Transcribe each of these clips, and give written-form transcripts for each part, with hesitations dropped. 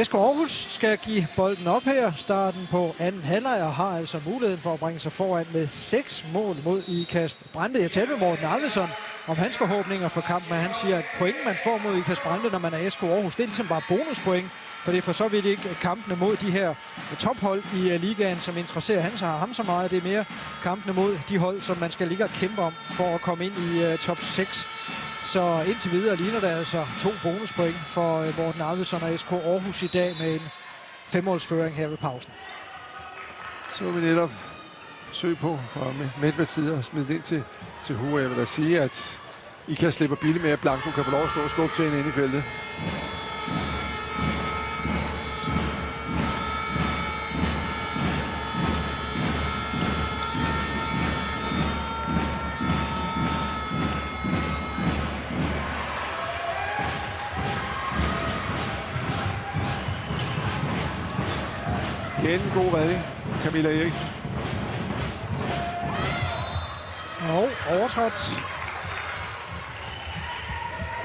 SK Aarhus skal give bolden op her. Starten på anden halvleg og har altså muligheden for at bringe sig foran med 6 mål mod Ikast Brande. Jeg talte med Morten Arvidsson om hans forhåbninger for kampen, men han siger, at point man får mod Ikast Brande, når man er SK Aarhus, det er ligesom bare bonuspoint. For det er for så vidt ikke kampene mod de her tophold i ligaen, som interesserer ham så meget. Det er mere kampene mod de hold, som man skal ligge og kæmpe om for at komme ind i top 6. Så indtil videre ligner der altså 2 bonuspoint for Morten Arvidsson og SK Aarhus i dag med en 5-målsføring her ved pausen. Så vil vi netop forsøge på fra Medveds side at smide det ind til Hue. Jeg vil da sige, at I kan slippe billigt med, at Blanco kan få lov at stå og skubbe til en inde i feltet. Igen en god redning. Camilla Eriksen. Og overtrådt.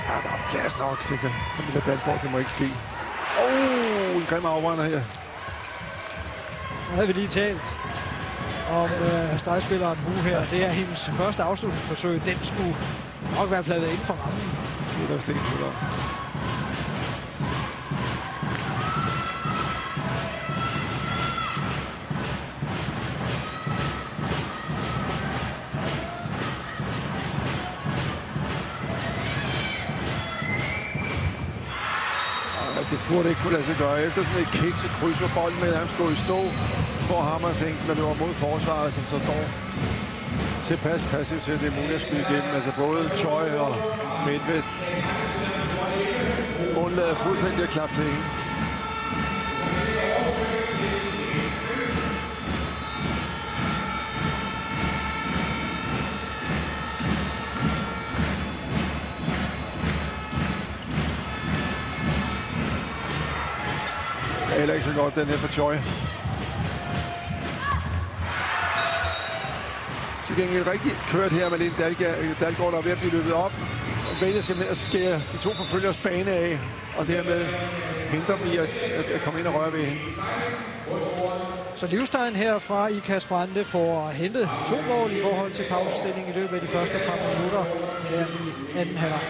Ja, der er plads nok, sikkert. Camilla Dalgaard, det må ikke ske. En grim afbrænder her. Nu havde vi lige talt om stregspilleren Hue her. Det er hendes første afslutningsforsøg. Den skulle nok være fladet inden for rammen. Det er der vist ikke tvivl om. Det burde ikke kunne lade sig gøre. Efter sådan et kick, så krydser bolden med, at han skulle i stå for Hammerseng, der løber mod forsvaret, som så står tilpas passivt til, at det er muligt at skyde igennem. Altså både Choi og Medved undlader fuldstændig at klappe til hende. Heller ikke så godt, den her for Choi. Til gengæld rigtig kørt her med Malene Dalgaard, der er ved at blive løbet op. Og vælger simpelthen at skære de 2 forfølgers bane af, og dermed hindrer dem i at komme ind og røre ved hende. Så Livstein her fra Ikast Brande får hentet 2 mål i forhold til pausestilling i løbet af de første par minutter her i anden halvleg.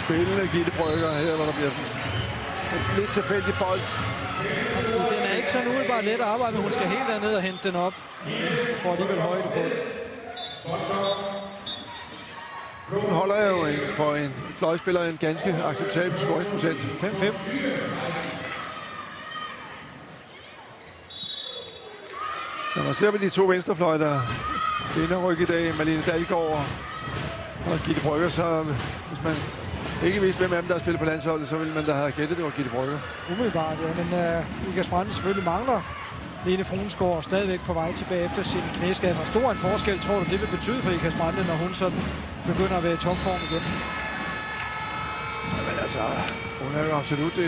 Spillende Gitte Brygger her, hvor der bliver sådan en lidt tilfældig bold. Den er ikke så umiddelbart let at arbejde med. Hun skal helt derned og hente den op. For alligevel højde på den. Hun holder jo for en fløjspiller en ganske acceptabel scoringsprocent. 5-5. Når man ser på de 2 venstrefløj, der vinder ryg i dag, Malene Dalgaard og Gitte Brygger, så hvis man ikke vidste, hvem af dem, der har spillet på landsholdet, så ville man da have gættet, det var Gitte Brygger. Umiddelbart, ja. Men Ikast Brande selvfølgelig mangler Lene Fruensgaard stadigvæk på vej tilbage efter sin knæskade. Hvor stor en forskel tror du, det vil betyde for Ikast Brande, når hun sådan begynder at være i topform igen? Men altså, hun er jo absolut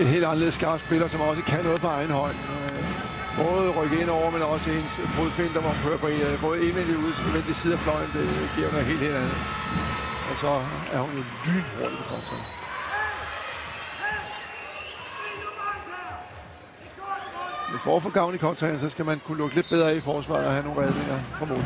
en helt anderledes skarp spiller, som også kan noget på egen hånd. Både rykke ind over, men også hendes fodfinder, hvor hun kører på både indvendig side af fløjen. Det giver noget helt andet. Og så er hun jo lynhurtig på sig. Men for at få gavn i kontraen, så skal man kunne lukke lidt bedre af i forsvaret og have nogle redninger fra mål.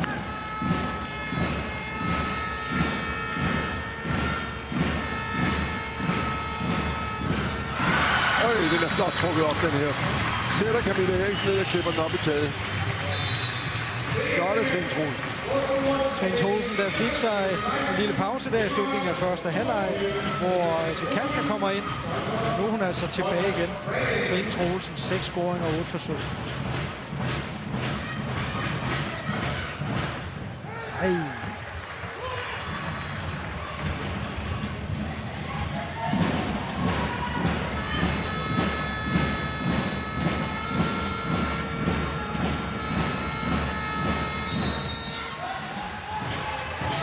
Den er flot trukket op, den her. Sætter Camilla Eriksen ned og klipper den op i taget. Flotte trin, Troels. Svend Troelsen, der fik sig en lille pause der i slutningen af første halvleg, hvor Tjekalka kommer ind. Nu er hun altså tilbage igen. Trine Troelsen, 6 scoringer og 8 forsøg. Ej.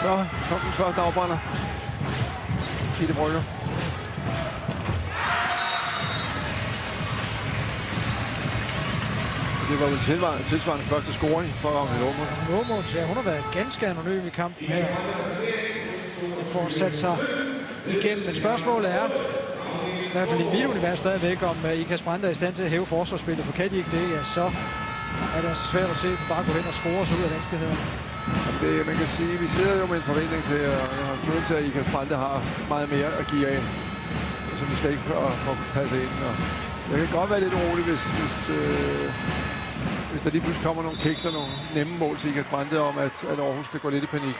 Så kom den første afbrænder. Gitte Brygger. Det var vel tilsvarende første scoring for Ragnhild Aamund. Ja, hun har været ganske anonym i kampen her. Den får sat sig igennem, men spørgsmålet er, i hvert fald i mit univers stadigvæk, om Ikast Brande er i stand til at hæve forsvarsspillet, for kan de ikke det, ja, så er det altså svært at se dem bare gå hen og score sig ud af vanskelighederne. Det, man kan sige, vi sidder jo med en forventning til, og jeg har en følelse af, at Ikast Brande har meget mere at give af, som vi skal ikke få passet ind. Og jeg kan godt være lidt urolig, hvis der lige pludselig kommer nogle kiks og nogle nemme mål til Ikast Brande om, at Aarhus skal gå lidt i panik.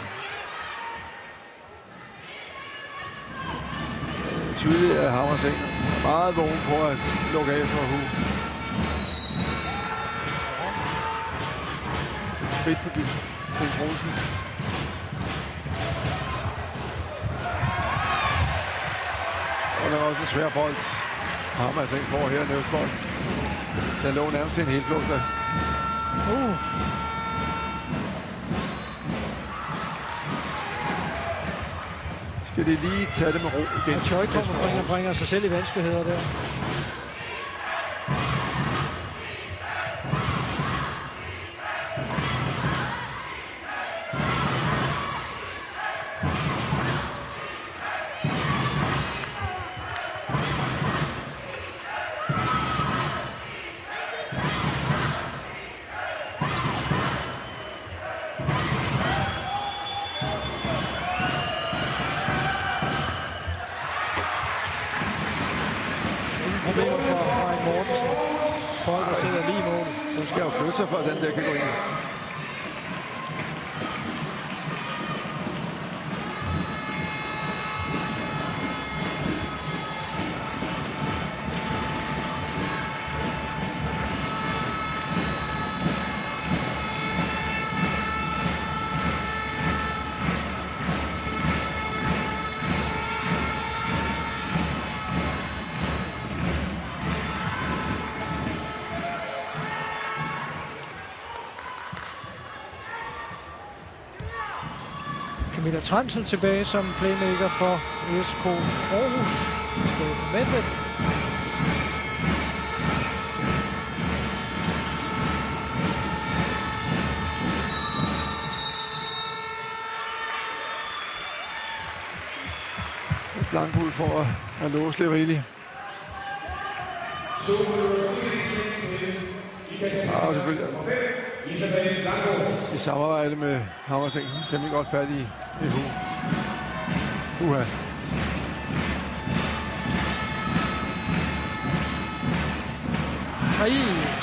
Tydeligt er Hammerseng meget vågen på at lukke af for Hu. Frit på Trine Troelsen. Og der er også en svær bold. Hammerseng får her Nødstvold. Der lå nærmest til en helt flugt. Skal de lige tage det med ro igen? Og Tjøj kommer og bringer sig selv i vanskeligheder der. Problemer for Mike Mortensen. Hold, der sidder lige i målet. Nu skal jeg jo flytte sig for, at den der kan gå ind. Camilla Transel tilbage som playmaker for SK Aarhus i stedet for Medved. Blankbul for at låse Leverili. Og selvfølgelig i samarbejde med Hammerseng temmelig godt fat i Uha. Og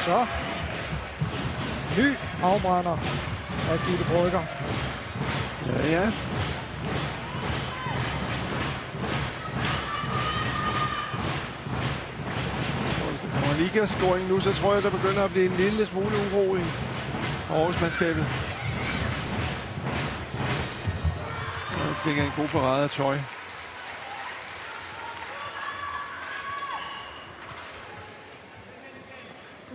så ny afbrænder af Gitte Brygger. Ja. Hvis der kommer liga-scoring nu, så tror jeg, der begynder at blive en lille smule uro i Aarhus-mandskabet. Der stikker en god parade af Tøj.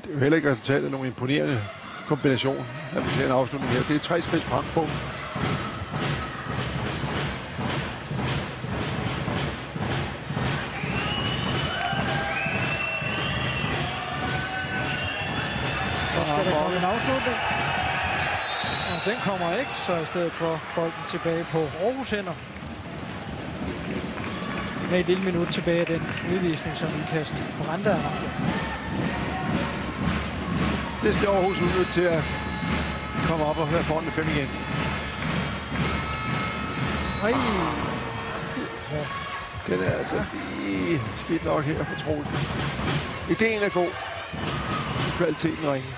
Det er jo heller ikke resultatet af nogen imponerende kombination, når vi ser en afslutning her. Det er 3 skridt frem på. Så skal der komme en afslutning. Og den kommer ikke, så i stedet for bolden tilbage på Aarhus hænder. Med et lille minut tilbage af den udvisning, som Ikast Brande har ramt. Det skal Aarhus udnytte til at komme op og høre foran med 5 igen. Ej. Ja. Den er altså skidt nok her for Troelsen. Ideen er god. Kvaliteten ringer.